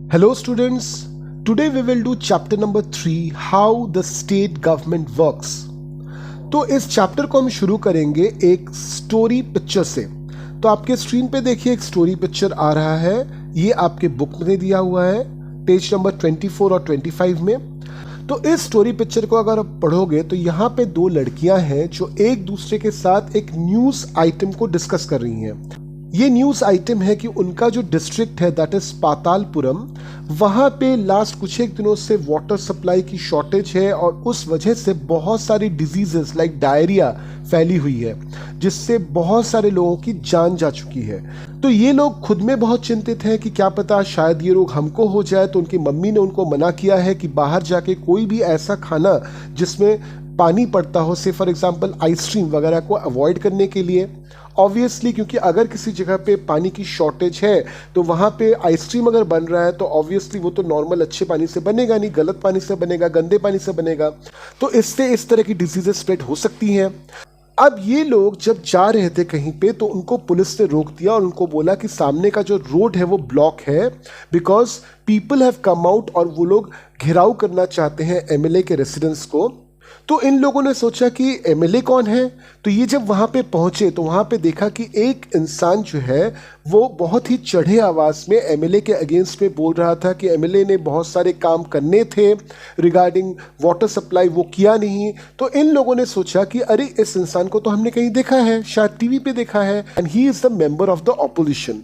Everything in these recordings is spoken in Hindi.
Hello students, today we will do chapter number 3 how the state government works। तो इस चैप्टर को हम शुरू करेंगे एक स्टोरी पिक्चर से। तो आपके स्क्रीन पे देखिए एक स्टोरी पिक्चर आ रहा है, ये आपके बुक में दिया हुआ है पेज नंबर 24 और 25 में। तो इस स्टोरी पिक्चर को अगर आप पढ़ोगे तो यहाँ पे दो लड़कियां हैं जो एक दूसरे के साथ एक न्यूज़ आइटम को डिस्कस कर रही हैं। ये न्यूज़ आइटम है कि उनका जो डिस्ट्रिक्ट है दैट इज पातालपुरम, वहाँ पे लास्ट कुछ एक दिनों से वाटर सप्लाई की शॉर्टेज है और उस वजह से बहुत सारी डिजीजेस लाइक डायरिया फैली हुई है जिससे बहुत सारे लोगों की जान जा चुकी है। तो ये लोग खुद में बहुत चिंतित हैं कि क्या पता शायद ये रोग हमको हो जाए। तो उनकी मम्मी ने उनको मना किया है कि बाहर जाके कोई भी ऐसा खाना जिसमें पानी पड़ता हो, से फॉर एग्जांपल आइसक्रीम वगैरह को अवॉइड करने के लिए। ऑब्वियसली क्योंकि अगर किसी जगह पे पानी की शॉर्टेज है तो वहाँ पे आइसक्रीम अगर बन रहा है तो ऑब्वियसली वो तो नॉर्मल अच्छे पानी से बनेगा नहीं, गलत पानी से बनेगा, गंदे पानी से बनेगा। तो इससे इस तरह की डिजीजेस स्प्रेड हो सकती हैं। अब ये लोग जब जा रहे थे कहीं पे तो उनको पुलिस ने रोक दिया और उनको बोला कि सामने का जो रोड है वो ब्लॉक है because people have come out और वो लोग घेराव करना चाहते हैं एमएलए के रेसिडेंस को। तो इन लोगों ने सोचा कि एमएलए कौन है। तो ये जब वहाँ पे पहुँचे तो वहाँ पे देखा कि एक इंसान जो है वो बहुत ही चढ़े आवाज़ में एमएलए के अगेंस्ट में बोल रहा था कि एमएलए ने बहुत सारे काम करने थे रिगार्डिंग वाटर सप्लाई, वो किया नहीं। तो इन लोगों ने सोचा कि अरे इस इंसान को तो हमने कहीं देखा है, शायद टीवी पे देखा है, and he is the member of the opposition.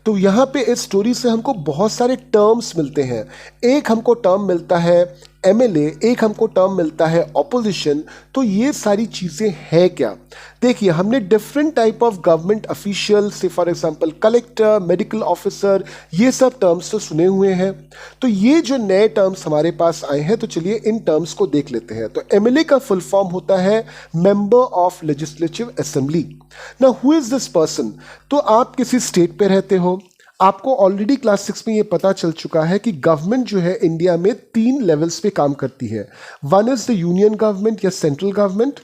तो यहाँ पे इस स्टोरी से हमको बहुत सारे टर्म्स मिलते हैं। एक हमको टर्म मिलता है एमएलए, एक हमको टर्म मिलता है ऑपोजिशन। तो ये सारी चीज़ें हैं क्या? देखिए, हमने different type of government official से for example collector, medical officer, ये सब टर्म्स तो सुने हुए हैं। तो ये जो नए टर्म्स हमारे पास आए हैं तो चलिए इन टर्म्स को देख लेते हैं। तो एमएलए का फुल फॉर्म होता है member of legislative assembly. Now who is this person? तो आप किसी स्टेट पे रहते हो, आपको ऑलरेडी क्लास 6 में ये पता चल चुका है कि गवर्नमेंट जो है इंडिया में 3 लेवल्स पे काम करती है। One is the union government या central government,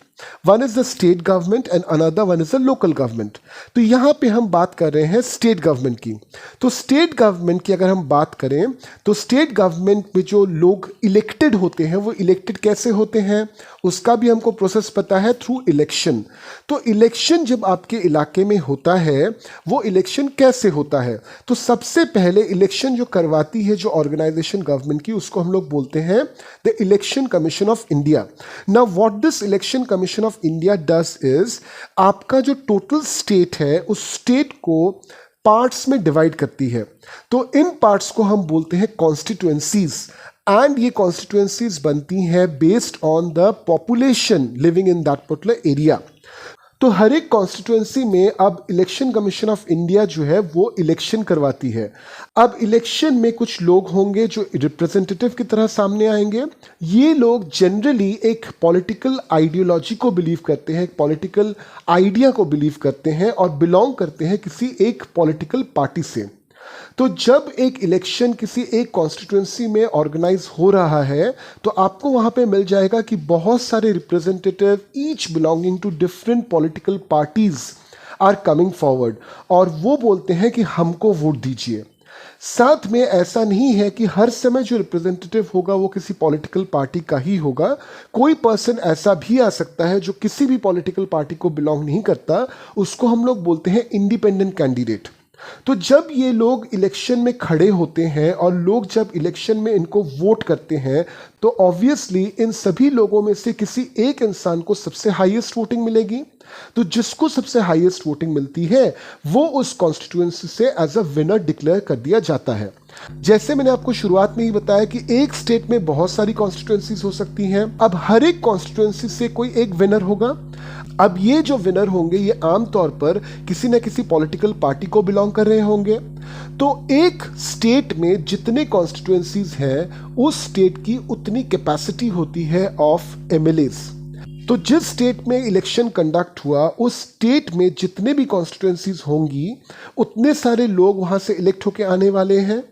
one is the state government and another one is the local government. तो यहाँ पे हम बात कर रहे हैं स्टेट गवर्नमेंट की। तो स्टेट गवर्नमेंट की अगर हम बात करें तो स्टेट गवर्नमेंट में जो लोग इलेक्टेड होते हैं वो इलेक्टेड कैसे होते हैं उसका भी हमको प्रोसेस पता है, थ्रू इलेक्शन। तो इलेक्शन जब आपके इलाके में होता है वो इलेक्शन कैसे होता है? तो सबसे पहले इलेक्शन जो करवाती है जो ऑर्गेनाइजेशन गवर्नमेंट की, उसको हम लोग बोलते हैं the election commission of India. Now what this election commission of India does is, आपका जो टोटल स्टेट है उस स्टेट को पार्ट्स में डिवाइड करती है। तो इन पार्ट्स को हम बोलते हैं कॉन्स्टिट्यूएंसीज, एंड ये कॉन्स्टिट्यूएंसीज बनती हैं based on the population living in that particular area. तो हर एक कॉन्स्टिट्यूएंसी में अब इलेक्शन कमीशन ऑफ इंडिया जो है वो इलेक्शन करवाती है। अब इलेक्शन में कुछ लोग होंगे जो रिप्रेजेंटेटिव की तरह सामने आएंगे। ये लोग जनरली एक पॉलिटिकल आइडियोलॉजी को बिलीव करते हैं, एक पॉलिटिकल आइडिया को बिलीव करते हैं और बिलोंग करते हैं किसी एक पॉलिटिकल पार्टी से। तो जब एक इलेक्शन किसी एक कॉन्स्टिट्यूएंसी में ऑर्गेनाइज हो रहा है तो आपको वहां पे मिल जाएगा कि बहुत सारे representative each belonging to different political parties are coming forward और वो बोलते हैं कि हमको वोट दीजिए। साथ में ऐसा नहीं है कि हर समय जो रिप्रेजेंटेटिव होगा वो किसी पॉलिटिकल पार्टी का ही होगा। कोई पर्सन ऐसा भी आ सकता है जो किसी भी पॉलिटिकल पार्टी को बिलोंग नहीं करता, उसको हम लोग बोलते हैं इंडिपेंडेंट कैंडिडेट। तो जब ये लोग इलेक्शन में खड़े होते हैं और लोग जब इलेक्शन में इनको वोट करते हैं तो ऑब्वियसली इन सभी लोगों में से किसी एक इंसान को सबसे हाईएस्ट वोटिंग मिलेगी। तो जिसको सबसे हाईएस्ट वोटिंग मिलती है वो उस कॉन्स्टिट्यूएंसी से एज अ विनर डिक्लेयर कर दिया जाता है। जैसे मैंने आपको शुरुआत में ही बताया कि एक स्टेट में बहुत सारी कॉन्स्टिट्यूएंसीज हो सकती हैं। अब हर एक कॉन्स्टिट्यूएंसी से कोई एक विनर होगा। अब ये जो विनर होंगे ये आमतौर पर किसी न किसी पॉलिटिकल पार्टी को बिलोंग कर रहे होंगे। तो एक स्टेट में जितने कॉन्स्टिट्यूएंसीज हैं उस स्टेट की उतनी कैपेसिटी होती है ऑफ एमएलएज। तो जिस स्टेट में इलेक्शन कंडक्ट हुआ उस स्टेट में जितने भी कॉन्स्टिट्यूएंसीज होंगी उतने सारे लोग वहां से इलेक्ट होके आने वाले हैं।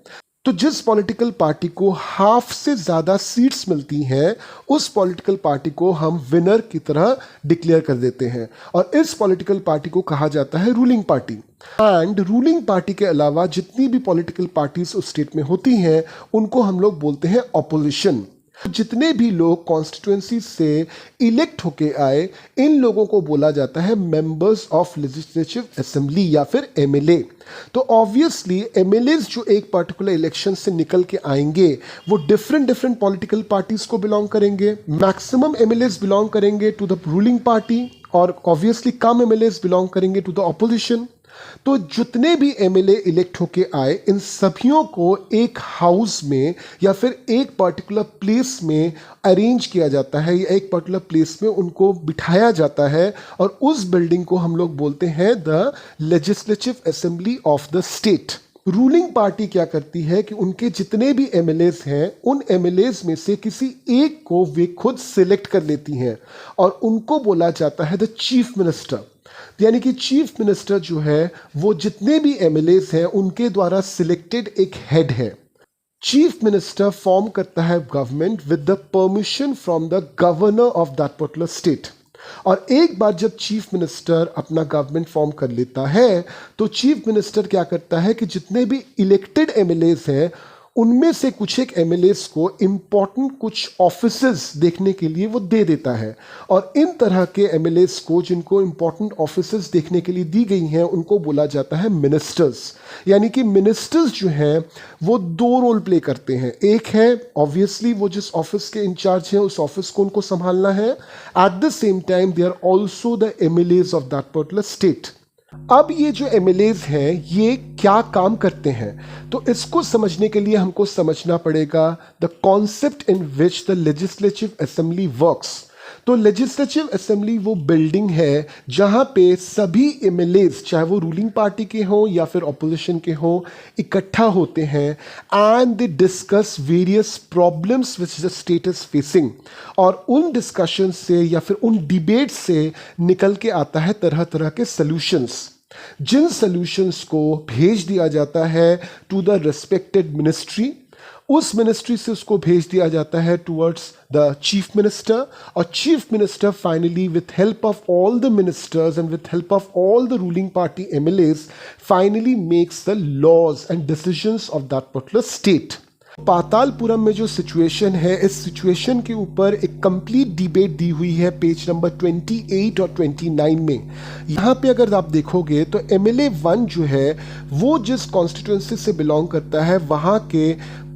तो जिस पॉलिटिकल पार्टी को हाफ से ज़्यादा सीट्स मिलती हैं उस पॉलिटिकल पार्टी को हम विनर की तरह डिक्लेयर कर देते हैं और इस पॉलिटिकल पार्टी को कहा जाता है ruling party. And ruling party के अलावा जितनी भी पॉलिटिकल पार्टीज उस स्टेट में होती हैं उनको हम लोग बोलते हैं ऑपोजिशन। जितने भी लोग कॉन्स्टिट्यूएंसी से इलेक्ट होके आए इन लोगों को बोला जाता है मेंबर्स ऑफ लेजिस्लेटिव असेंबली या फिर एमएलए। तो ऑब्वियसली एमएलएज जो एक पर्टिकुलर इलेक्शन से निकल के आएंगे वो डिफरेंट पॉलिटिकल पार्टीज को बिलोंग करेंगे। मैक्सिमम एमएलएज बिलोंग करेंगे टू द रूलिंग पार्टी और ऑब्वियसली कम एमएलएज बिलोंग करेंगे टू द ऑपोजिशन। तो जितने भी एमएलए इलेक्ट होके आए इन सभियों को एक हाउस में या फिर एक पर्टिकुलर प्लेस में अरेंज किया जाता है या एक पर्टिकुलर प्लेस में उनको बिठाया जाता है और उस बिल्डिंग को हम लोग बोलते हैं the legislative assembly of the state. Ruling party क्या करती है कि उनके जितने भी एमएलएज हैं उन एमएलएज में से किसी एक को वे खुद सिलेक्ट कर लेती हैं और उनको बोला जाता है द चीफ मिनिस्टर। यानी कि चीफ मिनिस्टर जो है वो जितने भी एमएलएज हैं उनके द्वारा सिलेक्टेड एक हेड है। चीफ मिनिस्टर फॉर्म करता है government with the permission from the governor of that particular state. और एक बार जब चीफ मिनिस्टर अपना गवर्नमेंट फॉर्म कर लेता है तो चीफ मिनिस्टर क्या करता है कि जितने भी इलेक्टेड एमएलएज हैं उनमें से कुछ एक एमएलएज को इम्पॉर्टेंट कुछ ऑफिसेज देखने के लिए वो दे देता है और इन तरह के एमएलएज को जिनको इम्पॉर्टेंट ऑफिसेज देखने के लिए दी गई हैं उनको बोला जाता है मिनिस्टर्स। यानी कि मिनिस्टर्स जो हैं वो दो रोल प्ले करते हैं। एक है ऑब्वियसली वो जिस ऑफिस के इंचार्ज हैं उस ऑफिस को उनको संभालना है, at the same time they are also the MLAs of that particular state. अब ये जो एमएलएज हैं ये क्या काम करते हैं तो इसको समझने के लिए हमको समझना पड़ेगा the concept in which the legislative assembly works. तो लेजिस्लेटिव असेंबली वो बिल्डिंग है जहां पे सभी एमएलएज चाहे वो रूलिंग पार्टी के हों या फिर ऑपोजिशन के हों इकट्ठा होते हैं and they discuss various problems which the state is facing. और उन डिस्कशन से या फिर उन डिबेट से निकल के आता है तरह तरह के सॉल्यूशंस जिन सॉल्यूशंस को भेज दिया जाता है टू द रिस्पेक्टेड मिनिस्ट्री। उस मिनिस्ट्री से उसको भेज दिया जाता है टुवर्ड्स द चीफ मिनिस्टर और chief minister finally with help of all the ministers and with help of all the ruling party MLAs finally makes the laws and decisions of that particular state. Patalpuram में जो सिचुएशन है इस सिचुएशन के ऊपर एक कंप्लीट डिबेट दी हुई है पेज नंबर 28 और 29 में। यहाँ पे अगर आप देखोगे तो एमएलए 1 जो है वो जिस कॉन्स्टिट्यूएंसी से बिलोंग करता है वहाँ के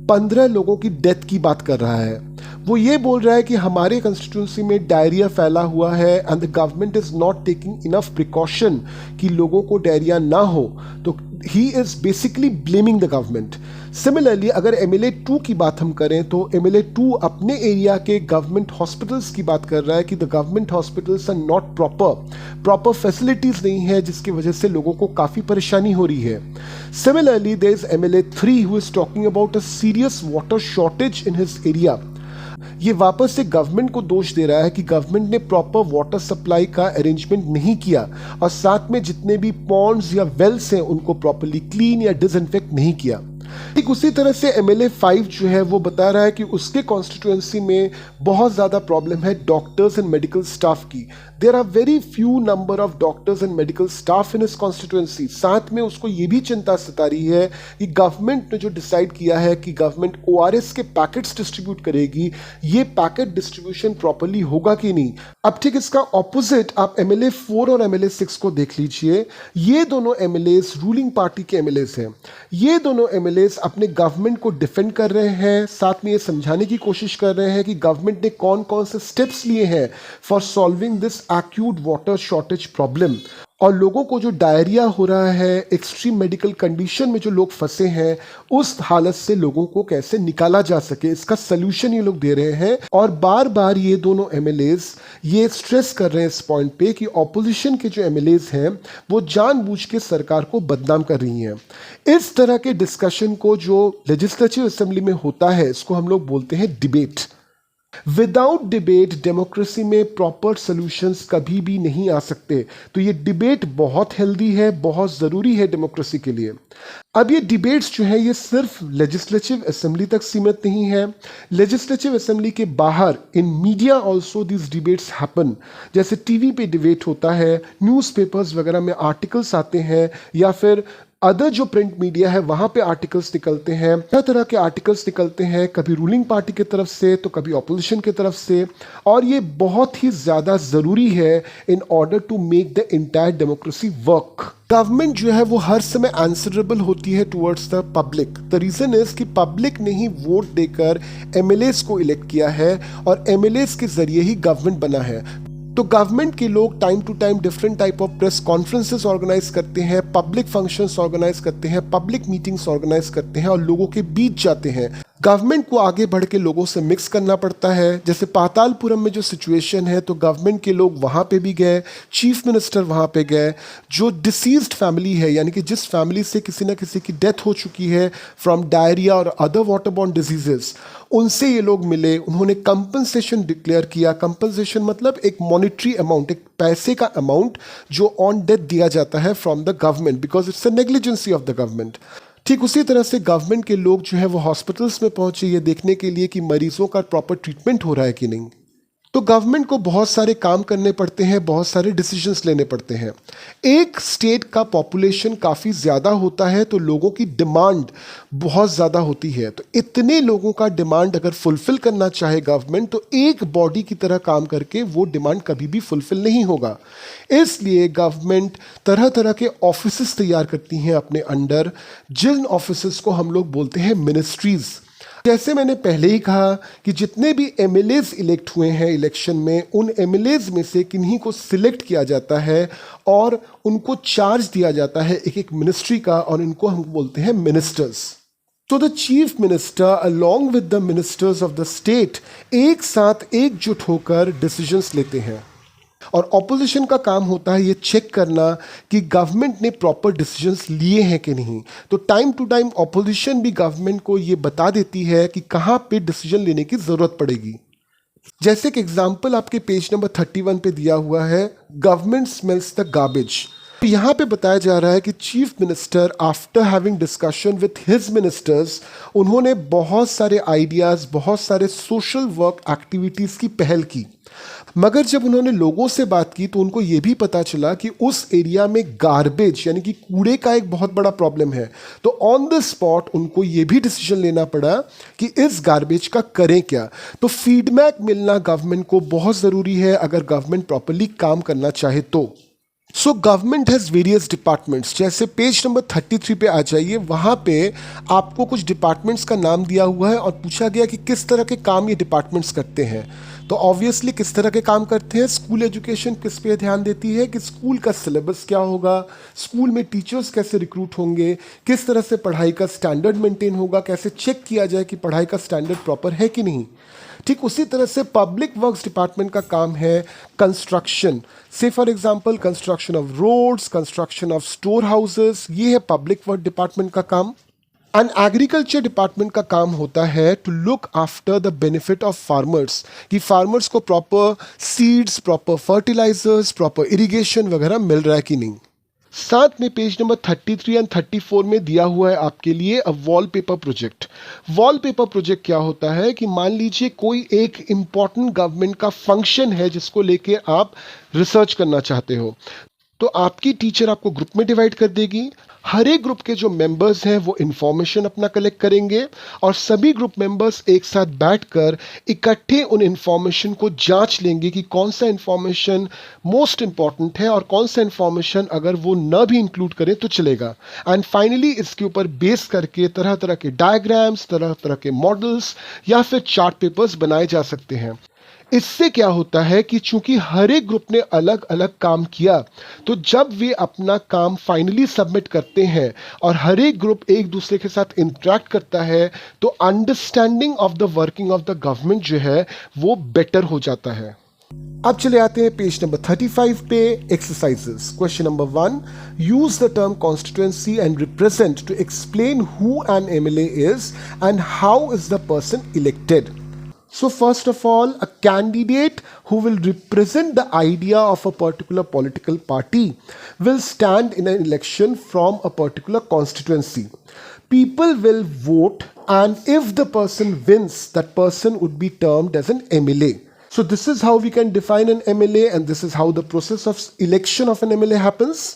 15 लोगों की डेथ की बात कर रहा है। वो ये बोल रहा है कि हमारे कंस्टिट्यूंसी में डायरिया फैला हुआ है and the government is not taking enough precaution कि लोगों को डायरिया ना हो। तो he is basically blaming the government. Similarly अगर एमएलए 2 की बात हम करें तो एमएलए 2 अपने एरिया के गवर्नमेंट हॉस्पिटल्स की बात कर रहा है कि the government hospitals are not proper facilities नहीं है जिसकी वजह से लोगों को काफ़ी परेशानी हो रही है। Similarly there is MLA 3 who is talking about a serious water shortage in his area. ये वापस से गवर्नमेंट को दोष दे रहा है कि गवर्नमेंट ने प्रॉपर वाटर सप्लाई का अरेंजमेंट नहीं किया और साथ में जितने भी पॉन्ड्स या वेल्स हैं उनको प्रॉपर्ली क्लीन या डिसइंफेक्ट नहीं किया। ठीक उसी तरह से एमएलए 5 जो है वो बता रहा है कि उसके कॉन्स्टिट्यूएंसी में बहुत ज़्यादा प्रॉब्लम है डॉक्टर्स एंड मेडिकल स्टाफ की। There are very few number of doctors and medical staff in his constituency. साथ में उसको ये भी चिंता सता रही है कि गवर्नमेंट ने जो डिसाइड किया है कि गवर्नमेंट ओआरएस के पैकेट्स डिस्ट्रीब्यूट करेगी ये पैकेट डिस्ट्रीब्यूशन प्रॉपरली होगा कि नहीं। अब ठीक इसका ऑपोजिट आप एमएलए 4 और एमएलए 6 को देख लीजिए। ये दोनों एमएलएज रूलिंग पार्टी के एमएलएज हैं। ये दोनों एमएलएज अपने गवर्नमेंट को डिफेंड कर रहे हैं, साथ में ये समझाने की कोशिश कर रहे हैं कि गवर्नमेंट ने कौन कौन से स्टेप्स लिए हैं for solving this acute water shortage problem. और लोगों को जो डायरिया हो रहा है एक्सट्रीम मेडिकल कंडीशन में जो लोग फंसे हैं उस हालत से लोगों को कैसे निकाला जा सके इसका सलूशन ये लोग दे रहे हैं। और बार बार ये दोनों एमएलएज ये स्ट्रेस कर रहे हैं इस पॉइंट पे कि ऑपोजिशन के जो एमएलएज हैं वो जानबूझ के सरकार को बदनाम कर रही हैं। इस तरह के डिस्कशन को जो लेजिस्लेटिव असेंबली में होता है इसको हम लोग बोलते हैं डिबेट। विदाउट डिबेट डेमोक्रेसी में प्रॉपर सॉल्यूशंस कभी भी नहीं आ सकते। तो ये डिबेट बहुत हेल्दी है, बहुत ज़रूरी है डेमोक्रेसी के लिए। अब ये डिबेट्स जो है ये सिर्फ लेजिस्लेटिव असेंबली तक सीमित नहीं है। लेजिस्लेटिव असेंबली के बाहर in media also this debates happen. जैसे टीवी पे डिबेट होता है, न्यूज़पेपर्स वगैरह में आर्टिकल्स आते हैं, या फिर अदर जो प्रिंट मीडिया है वहाँ पे आर्टिकल्स निकलते हैं, तरह तरह के आर्टिकल्स निकलते हैं, कभी रूलिंग पार्टी की तरफ से तो कभी ऑपोजिशन की तरफ से। और ये बहुत ही ज़्यादा ज़रूरी है in order to make the entire democracy work. Government जो है वो हर समय आंसरेबल होती है towards the public. The reason is कि पब्लिक ने ही वोट देकर एमएलएस को इलेक्ट किया है और एमएलएस के जरिए ही गवर्नमेंट बना है। तो गवर्नमेंट के लोग time to time different type of press conferences organise करते हैं, पब्लिक फंक्शंस ऑर्गेनाइज करते हैं, पब्लिक मीटिंग्स ऑर्गेनाइज करते हैं और लोगों के बीच जाते हैं। गवर्नमेंट को आगे बढ़ के लोगों से मिक्स करना पड़ता है। जैसे पातालपुरम में जो सिचुएशन है, तो गवर्नमेंट के लोग वहाँ पे भी गए, चीफ मिनिस्टर वहाँ पे गए। जो डिसीज्ड फैमिली है, यानी कि जिस फैमिली से किसी ना किसी की डेथ हो चुकी है फ्रॉम डायरिया और अदर वाटरबॉर्न डिजीजेस, उनसे ये लोग मिले। उन्होंने कंपनसेशन डिक्लेयर किया। कंपनसेशन मतलब एक मॉनिटरी अमाउंट, एक पैसे का अमाउंट जो ऑन डेथ दिया जाता है from the government, because it's a negligence of the government. ठीक उसी तरह से गवर्नमेंट के लोग जो है वो हॉस्पिटल्स में पहुंचे ये देखने के लिए कि मरीजों का प्रॉपर ट्रीटमेंट हो रहा है कि नहीं। तो गवर्नमेंट को बहुत सारे काम करने पड़ते हैं, बहुत सारे डिसीजंस लेने पड़ते हैं। एक स्टेट का पॉपुलेशन काफ़ी ज़्यादा होता है तो लोगों की डिमांड बहुत ज़्यादा होती है। तो इतने लोगों का डिमांड अगर फुलफिल करना चाहे गवर्नमेंट, तो एक बॉडी की तरह काम करके वो डिमांड कभी भी फुलफिल नहीं होगा। इसलिए गवर्नमेंट तरह तरह के ऑफिसेस तैयार करती हैं अपने अंडर, जिन ऑफिसेस को हम लोग बोलते हैं मिनिस्ट्रीज़। जैसे मैंने पहले ही कहा कि जितने भी एमएलएज इलेक्ट हुए हैं इलेक्शन में, उन एमएलएज में से किन्हीं को सिलेक्ट किया जाता है और उनको चार्ज दिया जाता है एक एक मिनिस्ट्री का, और इनको हम बोलते हैं मिनिस्टर्स। तो the chief minister along with the ministers of the state एक साथ एकजुट होकर डिसीजंस लेते हैं। और ऑपोजिशन का काम होता है ये चेक करना कि गवर्नमेंट ने प्रॉपर डिसीजंस लिए हैं कि नहीं। तो टाइम टू टाइम ऑपोजिशन भी गवर्नमेंट को ये बता देती है कि कहाँ पे डिसीजन लेने की ज़रूरत पड़ेगी। जैसे कि एग्जांपल आपके पेज नंबर 31 पे दिया हुआ है, गवर्नमेंट स्मेल्स द गार्बेज। यहाँ पे बताया जा रहा है कि chief minister after having discussion with his ministers, उन्होंने बहुत सारे आइडियाज़, बहुत सारे सोशल वर्क एक्टिविटीज़ की पहल की। मगर जब उन्होंने लोगों से बात की तो उनको ये भी पता चला कि उस एरिया में गार्बेज यानी कि कूड़े का एक बहुत बड़ा प्रॉब्लम है। तो ऑन द स्पॉट उनको ये भी डिसीजन लेना पड़ा कि इस गार्बेज का करें क्या। तो फीडबैक मिलना गवर्नमेंट को बहुत ज़रूरी है अगर गवर्नमेंट प्रॉपरली काम करना चाहे तो। So government has various departments. जैसे पेज नंबर 33 पे आ जाइए, वहाँ पे आपको कुछ डिपार्टमेंट्स का नाम दिया हुआ है और पूछा गया कि किस तरह के काम ये डिपार्टमेंट्स करते हैं। तो ऑब्वियसली किस तरह के काम करते हैं। स्कूल एजुकेशन किस पे ध्यान देती है कि स्कूल का सिलेबस क्या होगा, स्कूल में टीचर्स कैसे रिक्रूट होंगे, किस तरह से पढ़ाई का स्टैंडर्ड मेंटेन होगा, कैसे चेक किया जाए कि पढ़ाई का स्टैंडर्ड प्रॉपर है कि नहीं। ठीक उसी तरह से पब्लिक वर्क्स डिपार्टमेंट का काम है construction. So for example construction of roads, construction of store houses, ये है पब्लिक वर्क डिपार्टमेंट का काम। एंड एग्रीकल्चर डिपार्टमेंट का काम होता है to look after the benefit of farmers, कि फार्मर्स को proper seeds, proper fertilisers, proper irrigation वगैरह मिल रहा है कि नहीं। साथ में पेज नंबर 33 एंड 34 में दिया हुआ है आपके लिए अ वॉलपेपर प्रोजेक्ट। वॉलपेपर प्रोजेक्ट क्या होता है कि मान लीजिए कोई एक इम्पॉर्टेंट गवर्नमेंट का फंक्शन है जिसको लेके आप रिसर्च करना चाहते हो, तो आपकी टीचर आपको ग्रुप में डिवाइड कर देगी। हर एक ग्रुप के जो मेंबर्स हैं वो इन्फॉर्मेशन अपना कलेक्ट करेंगे और सभी ग्रुप मेंबर्स एक साथ बैठकर इकट्ठे उन इन्फॉर्मेशन को जांच लेंगे कि कौन सा इन्फॉर्मेशन मोस्ट इम्पॉर्टेंट है और कौन सा इन्फॉर्मेशन अगर वो न भी इंक्लूड करें तो चलेगा। एंड फाइनली इसके ऊपर बेस करके तरह तरह के डायग्राम्स, तरह तरह के मॉडल्स या फिर चार्ट पेपर्स बनाए जा सकते हैं। इससे क्या होता है कि चूंकि हर एक ग्रुप ने अलग अलग काम किया, तो जब वे अपना काम फाइनली सबमिट करते हैं और हर एक ग्रुप एक दूसरे के साथ इंटरेक्ट करता है, तो understanding of the working of the government जो है वो बेटर हो जाता है। अब चले आते हैं पेज नंबर 35 पे, exercises. Question number 1, use the term constituency and represent to explain who an MLA is and how is the person elected. So first of all, a candidate who will represent the idea of a particular political party will stand in an election from a particular constituency. People will vote, and if the person wins, that person would be termed as an MLA. So this is how we can define an MLA, and this is how the process of election of an MLA happens.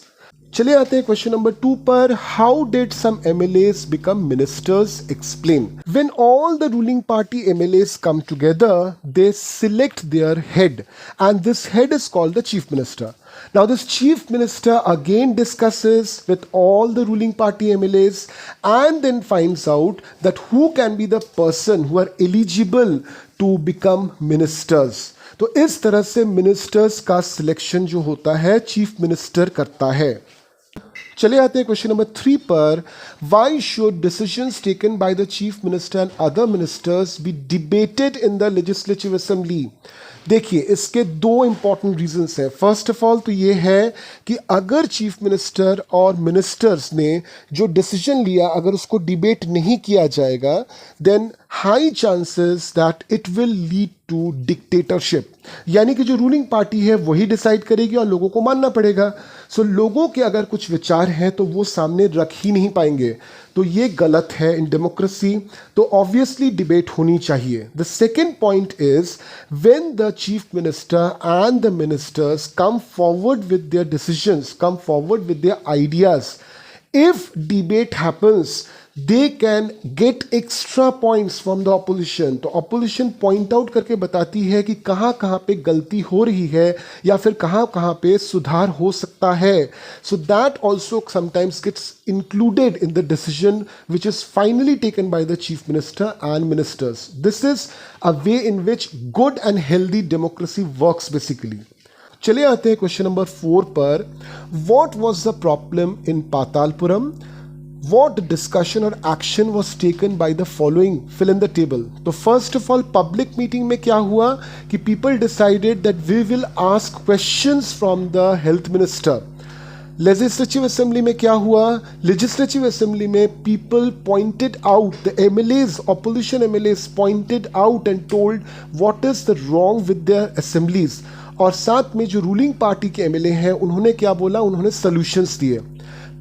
चलिए आते हैं क्वेश्चन नंबर 2 पर. How did some MLAs become ministers? Explain. When all the ruling party MLAs come together, they select their head, and this head is called the chief minister. Now this chief minister again discusses with all the ruling party MLAs and then finds out that who can be the person who are eligible to become ministers. तो इस तरह से मिनिस्टर्स का सिलेक्शन जो होता है चीफ मिनिस्टर करता है. चले आते हैं क्वेश्चन नंबर 3 पर. Why should decisions taken by the chief minister and other ministers be debated in the legislative assembly? देखिए, इसके दो इंपॉर्टेंट रीजंस हैं. फर्स्ट ऑफ ऑल तो ये है कि अगर चीफ मिनिस्टर और मिनिस्टर्स ने जो डिसीजन लिया अगर उसको डिबेट नहीं किया जाएगा, then high chances that it will lead to dictatorship. यानी कि जो रूलिंग पार्टी है वही डिसाइड करेगी और लोगों को मानना पड़ेगा. सो लोगों के अगर कुछ विचार हैं तो वो सामने रख ही नहीं पाएंगे. तो ये गलत है इन डेमोक्रेसी. तो ऑब्वियसली डिबेट होनी चाहिए. The second point is when the chief minister and the ministers come forward with their decisions, come forward with their ideas, if debate happens, they can get extra points from the opposition. तो opposition point out करके बताती है कि कहाँ कहाँ पे गलती हो रही है या फिर कहाँ कहाँ पे सुधार हो सकता है. So that also sometimes gets included in the decision which is finally taken by the chief minister and ministers. This is a way in which good and healthy democracy works basically. चले आते हैं क्वेश्चन नंबर 4 पर. What was the problem in Patalpuram? What discussion और action was taken by the following? Fill in the table. तो first of all public meeting में क्या हुआ कि people decided that we will ask questions from the health minister. Legislative assembly में क्या हुआ? लेजिस्लेटिव असेंबली में people pointed out, the MLAs, opposition MLAs pointed out and told what is the wrong with their assemblies. और साथ में जो रूलिंग पार्टी के MLA हैं उन्होंने क्या बोला? उन्होंने सॉल्यूशंस दिए.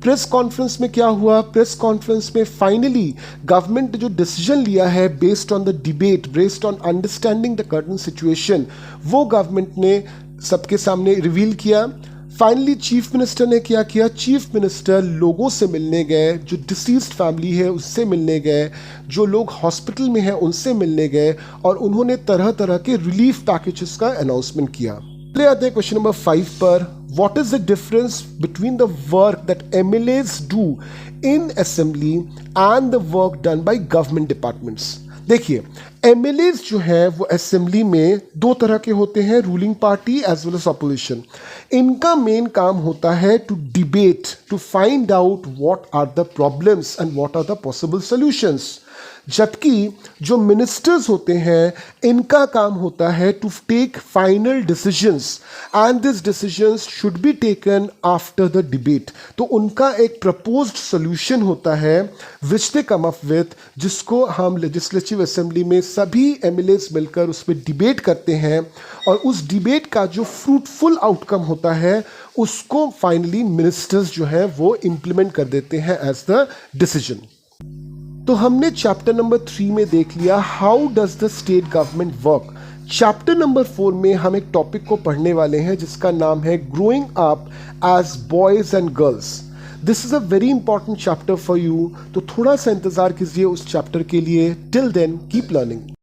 प्रेस कॉन्फ्रेंस में क्या हुआ? प्रेस कॉन्फ्रेंस में फाइनली गवर्नमेंट जो डिसीजन लिया है based on the debate, based on understanding the current situation, वो गवर्नमेंट ने सबके सामने रिवील किया. फाइनली चीफ मिनिस्टर ने क्या किया? चीफ मिनिस्टर लोगों से मिलने गए, जो डिसीज्ड फैमिली है उससे मिलने गए, जो लोग हॉस्पिटल में हैं उनसे मिलने गए और उन्होंने तरह तरह के रिलीफ पैकेजेस का अनाउंसमेंट किया. ले आते हैं क्वेश्चन नंबर 5 पर. What is the difference between the work that MLAs do in assembly and the work done by government departments? देखिए, MLAs जो है वो असेंबली में दो तरह के होते हैं, ruling party as well as opposition. इनका मेन काम होता है to debate, to find out what are the problems and what are the possible solutions. जबकि जो मिनिस्टर्स होते हैं इनका काम होता है to take final decisions and this decisions should be taken after the debate. तो उनका एक प्रपोज्ड सॉल्यूशन होता है विच दे कम अप विथ, जिसको हम लेजिस्लेटिव असेंबली में सभी MLAs मिलकर उस पर डिबेट करते हैं और उस डिबेट का जो फ्रूटफुल आउटकम होता है उसको फाइनली मिनिस्टर्स जो है वो इम्प्लीमेंट कर देते हैं एज द डिसीजन. तो हमने चैप्टर नंबर 3 में देख लिया how does the state government work. Chapter number 4 में हम एक टॉपिक को पढ़ने वाले हैं जिसका नाम है growing up as boys and girls. This is a very important chapter for you. तो थोड़ा सा इंतजार कीजिए उस चैप्टर के लिए. Till then keep learning.